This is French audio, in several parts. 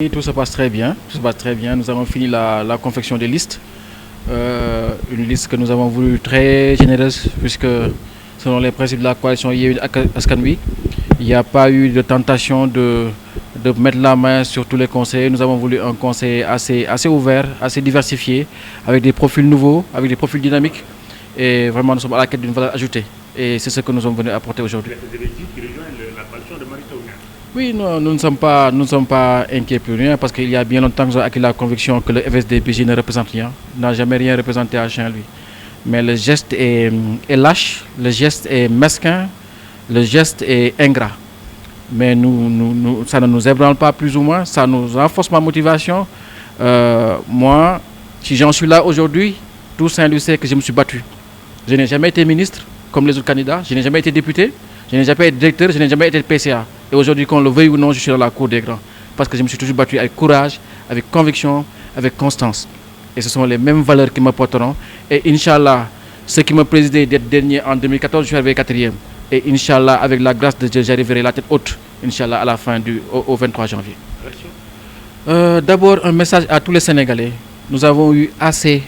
Et tout se passe très bien, tout se passe très bien. Nous avons fini la confection des listes. Une liste que nous avons voulu très généreuse puisque selon les principes de la coalition Yewwi Askan Wi, il n'y a pas eu de tentation de mettre la main sur tous les conseils. Nous avons voulu un conseil assez ouvert, assez diversifié, avec des profils nouveaux, avec des profils dynamiques. Et vraiment, nous sommes à la quête d'une valeur ajoutée. Et c'est ce que nous sommes venus apporter aujourd'hui. La coalition de Mary Teuw Niane. Oui, non, nous ne sommes pas inquiets pour rien parce qu'il y a bien longtemps que j'ai acquis la conviction que le FSD/BJ ne représente rien, n'a jamais rien représenté à Saint-Louis. Mais le geste est lâche, le geste est mesquin, le geste est ingrat. Mais ça ne nous ébranle pas plus ou moins, ça nous renforce ma motivation. Moi, si j'en suis là aujourd'hui, tout Saint-Louis sait que je me suis battu. Je n'ai jamais été ministre comme les autres candidats, je n'ai jamais été député, je n'ai jamais été directeur, je n'ai jamais été PCA. Et aujourd'hui, qu'on le veuille ou non, je suis dans la cour des grands. Parce que je me suis toujours battu avec courage, avec conviction, avec constance. Et ce sont les mêmes valeurs qui me porteront. Et Inch'Allah, ceux qui me présidaient d'être dernier en 2014, je suis arrivé quatrième. Et Inch'Allah, avec la grâce de Dieu, j'arriverai la tête haute, Inch'Allah, à la fin au 23 janvier. D'abord, un message à tous les Sénégalais. Nous avons eu assez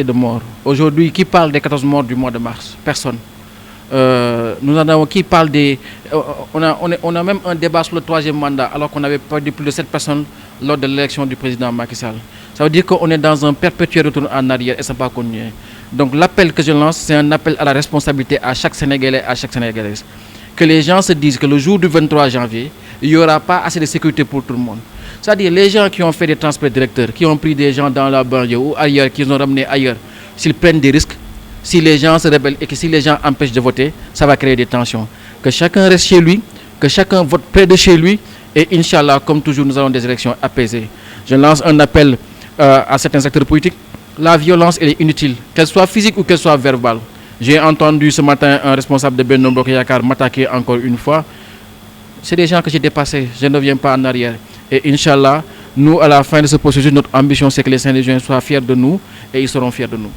de morts. Aujourd'hui, qui parle des 14 morts du mois de mars? Personne. Nous en avons qui parle des... On a même un débat sur le troisième mandat alors qu'on avait perdu plus de 7 personnes lors de l'élection du président Macky Sall. Ça veut dire qu'on est dans un perpétuel retour en arrière et ça ne va pas continuer. Donc l'appel que je lance, c'est un appel à la responsabilité à chaque Sénégalais, à chaque Sénégalaise. Que les gens se disent que le jour du 23 janvier, il n'y aura pas assez de sécurité pour tout le monde. C'est-à-dire les gens qui ont fait des transferts directeurs, qui ont pris des gens dans la banlieue ou ailleurs, qui les ont ramenés ailleurs, s'ils prennent des risques, si les gens se rebellent et que si les gens empêchent de voter, ça va créer des tensions. Que chacun reste chez lui, que chacun vote près de chez lui et Inch'Allah, comme toujours, nous avons des élections apaisées. Je lance un appel à certains acteurs politiques. La violence, elle est inutile, qu'elle soit physique ou qu'elle soit verbale. J'ai entendu ce matin un responsable de Benno Bokk Yakaar m'attaquer encore une fois. C'est des gens que j'ai dépassés, je ne reviens pas en arrière. Et Inch'Allah, nous, à la fin de ce processus, notre ambition, c'est que les Saint-Louisiens soient fiers de nous et ils seront fiers de nous.